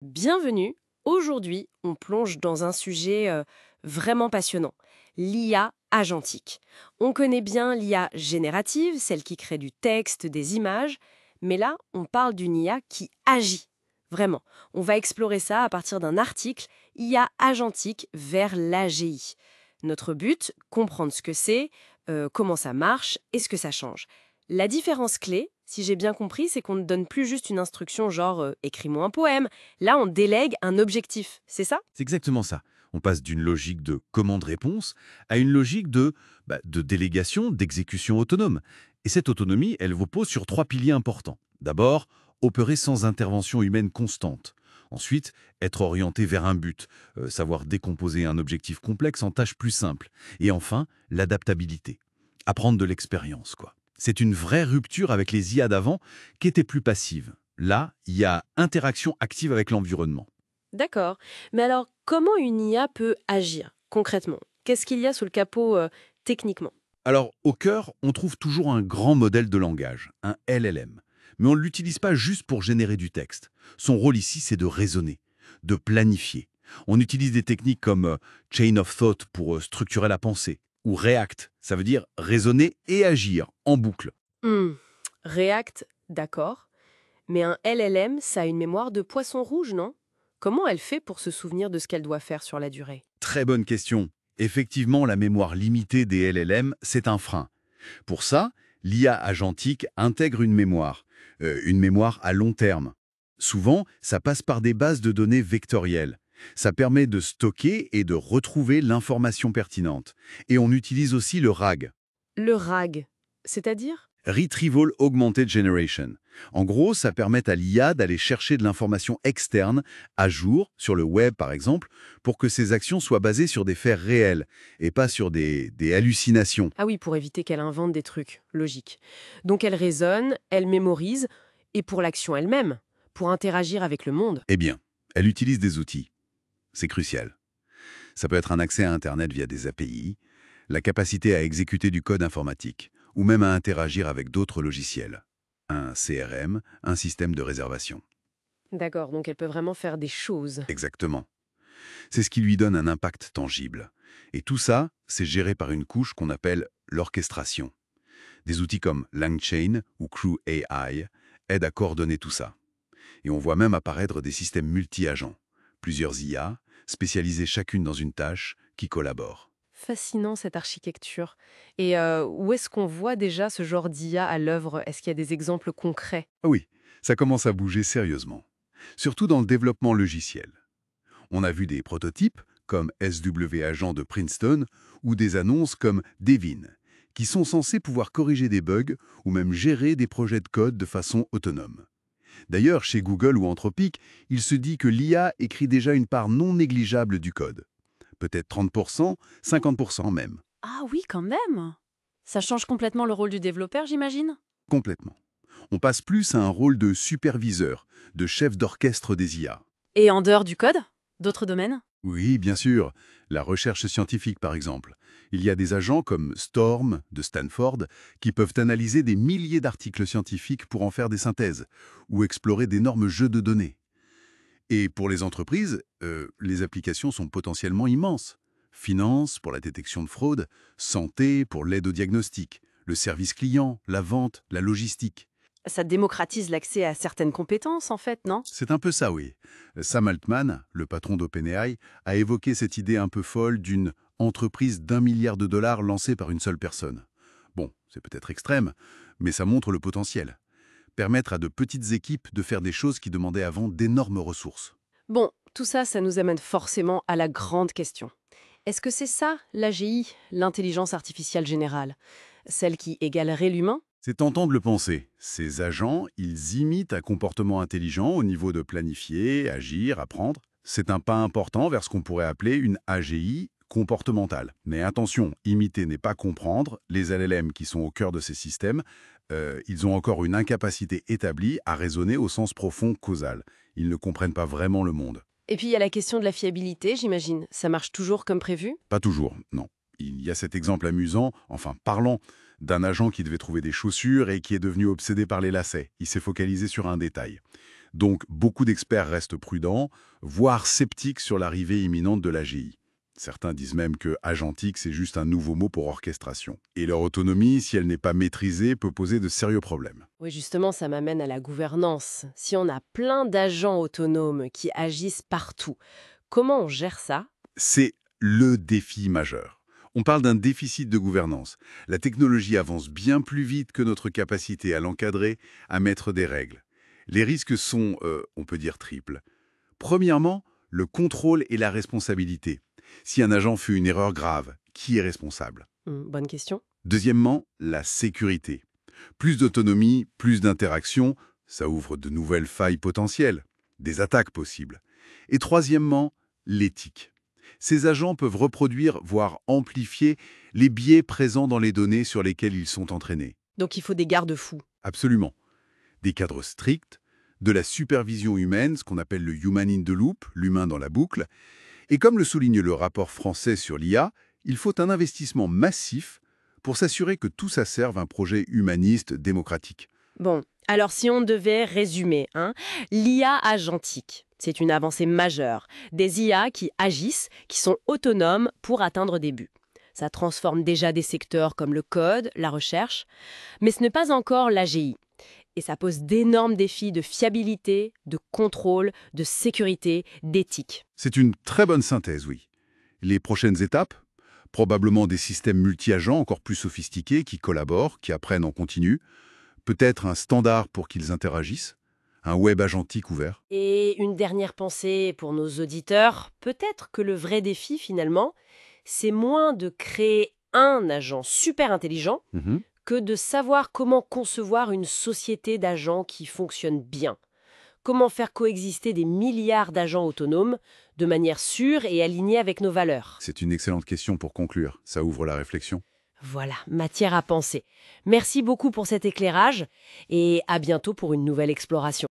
Bienvenue. Aujourd'hui, on plonge dans un sujet vraiment passionnant, l'IA agentique. On connaît bien l'IA générative, celle qui crée du texte, des images, mais là, on parle d'une IA qui agit. Vraiment. On va explorer ça à partir d'un article IA agentique vers l'AGI. Notre but, comprendre ce que c'est, comment ça marche et ce que ça change. La différence clé, si j'ai bien compris, c'est qu'on ne donne plus juste une instruction genre écris-moi un poème. Là, on délègue un objectif, c'est ça? C'est exactement ça. On passe d'une logique de commande-réponse à une logique de délégation, d'exécution autonome. Et cette autonomie, elle repose sur trois piliers importants. D'abord, opérer sans intervention humaine constante. Ensuite, être orienté vers un but, savoir décomposer un objectif complexe en tâches plus simples. Et enfin, l'adaptabilité. Apprendre de l'expérience, quoi. C'est une vraie rupture avec les IA d'avant qui étaient plus passives. Là, il y a interaction active avec l'environnement. D'accord. Mais alors, comment une IA peut agir concrètement? Qu'est-ce qu'il y a sous le capot techniquement? Alors, au cœur, on trouve toujours un grand modèle de langage, un LLM. Mais on ne l'utilise pas juste pour générer du texte. Son rôle ici, c'est de raisonner, de planifier. On utilise des techniques comme Chain of Thought pour structurer la pensée, ou React, ça veut dire raisonner et agir en boucle. Hmm, React, d'accord. Mais un LLM, ça a une mémoire de poisson rouge, non? Comment elle fait pour se souvenir de ce qu'elle doit faire sur la durée? Très bonne question. Effectivement, la mémoire limitée des LLM, c'est un frein. Pour ça, l'IA agentique intègre une mémoire à long terme. Souvent, ça passe par des bases de données vectorielles. Ça permet de stocker et de retrouver l'information pertinente. Et on utilise aussi le RAG, Le RAG, c'est-à-dire? Retrieval Augmented Generation. En gros, ça permet à l'IA d'aller chercher de l'information externe, à jour, sur le web par exemple, pour que ses actions soient basées sur des faits réels et pas sur des hallucinations. Ah oui, pour éviter qu'elle invente des trucs, logique. Donc elle raisonne, elle mémorise, et pour l'action elle-même, pour interagir avec le monde. Eh bien, elle utilise des outils. C'est crucial. Ça peut être un accès à Internet via des API, la capacité à exécuter du code informatique, ou même à interagir avec d'autres logiciels. Un CRM, un système de réservation. D'accord, donc elle peut vraiment faire des choses. Exactement. C'est ce qui lui donne un impact tangible. Et tout ça, c'est géré par une couche qu'on appelle l'orchestration. Des outils comme LangChain ou Crew AI aident à coordonner tout ça. Et on voit même apparaître des systèmes multi-agents, plusieurs IA, spécialisées chacune dans une tâche, qui collaborent. Fascinant cette architecture. Et où est-ce qu'on voit déjà ce genre d'IA à l'œuvre? Est-ce qu'il y a des exemples concrets? Ah oui, ça commence à bouger sérieusement. Surtout dans le développement logiciel. On a vu des prototypes, comme SW Agent de Princeton, ou des annonces comme Devin, qui sont censés pouvoir corriger des bugs ou même gérer des projets de code de façon autonome. D'ailleurs, chez Google ou Anthropic, il se dit que l'IA écrit déjà une part non négligeable du code. Peut-être 30%, 50% même. Ah oui, quand même. Ça change complètement le rôle du développeur, j'imagine? Complètement. On passe plus à un rôle de superviseur, de chef d'orchestre des IA. Et en dehors du code? D'autres domaines? Oui, bien sûr. La recherche scientifique, par exemple. Il y a des agents comme Storm de Stanford qui peuvent analyser des milliers d'articles scientifiques pour en faire des synthèses ou explorer d'énormes jeux de données. Et pour les entreprises, les applications sont potentiellement immenses. Finance pour la détection de fraude, santé pour l'aide au diagnostic, le service client, la vente, la logistique. Ça démocratise l'accès à certaines compétences, en fait, non? C'est un peu ça, oui. Sam Altman, le patron d'OpenAI, a évoqué cette idée un peu folle d'une entreprise d'1 milliard de dollars lancée par une seule personne. Bon, c'est peut-être extrême, mais ça montre le potentiel. Permettre à de petites équipes de faire des choses qui demandaient avant d'énormes ressources. Bon, tout ça, ça nous amène forcément à la grande question. Est-ce que c'est ça, l'AGI, l'intelligence artificielle générale? Celle qui égalerait l'humain? C'est tentant de le penser. Ces agents, ils imitent un comportement intelligent au niveau de planifier, agir, apprendre. C'est un pas important vers ce qu'on pourrait appeler une AGI comportementale. Mais attention, imiter n'est pas comprendre. Les LLM qui sont au cœur de ces systèmes, ils ont encore une incapacité établie à raisonner au sens profond causal. Ils ne comprennent pas vraiment le monde. Et puis il y a la question de la fiabilité, j'imagine. Ça marche toujours comme prévu? Pas toujours, non. Il y a cet exemple amusant, enfin parlant, d'un agent qui devait trouver des chaussures et qui est devenu obsédé par les lacets. Il s'est focalisé sur un détail. Donc, beaucoup d'experts restent prudents, voire sceptiques sur l'arrivée imminente de l'AGI. Certains disent même que agentique, c'est juste un nouveau mot pour orchestration. Et leur autonomie, si elle n'est pas maîtrisée, peut poser de sérieux problèmes. Oui, justement, ça m'amène à la gouvernance. Si on a plein d'agents autonomes qui agissent partout, comment on gère ça? C'est le défi majeur. On parle d'un déficit de gouvernance. La technologie avance bien plus vite que notre capacité à l'encadrer, à mettre des règles. Les risques sont, on peut dire, triples. Premièrement, le contrôle et la responsabilité. Si un agent fait une erreur grave, qui est responsable? Bonne question. Deuxièmement, la sécurité. Plus d'autonomie, plus d'interaction, ça ouvre de nouvelles failles potentielles, des attaques possibles. Et troisièmement, l'éthique. Ces agents peuvent reproduire, voire amplifier, les biais présents dans les données sur lesquelles ils sont entraînés. Donc il faut des garde-fous. Absolument. Des cadres stricts, de la supervision humaine, ce qu'on appelle le human in the loop, l'humain dans la boucle. Et comme le souligne le rapport français sur l'IA, il faut un investissement massif pour s'assurer que tout ça serve un projet humaniste démocratique. Bon, alors si on devait résumer, l'IA agentique, c'est une avancée majeure. Des IA qui agissent, qui sont autonomes pour atteindre des buts. Ça transforme déjà des secteurs comme le code, la recherche, mais ce n'est pas encore l'AGI. Et ça pose d'énormes défis de fiabilité, de contrôle, de sécurité, d'éthique. C'est une très bonne synthèse, oui. Les prochaines étapes? Probablement des systèmes multi-agents encore plus sophistiqués qui collaborent, qui apprennent en continu. Peut-être un standard pour qu'ils interagissent. Un web agentique ouvert. Et une dernière pensée pour nos auditeurs, peut-être que le vrai défi finalement, c'est moins de créer un agent super intelligent Mhm. que de savoir comment concevoir une société d'agents qui fonctionne bien. Comment faire coexister des milliards d'agents autonomes de manière sûre et alignée avec nos valeurs. C'est une excellente question pour conclure. Ça ouvre la réflexion. Voilà, matière à penser. Merci beaucoup pour cet éclairage et à bientôt pour une nouvelle exploration.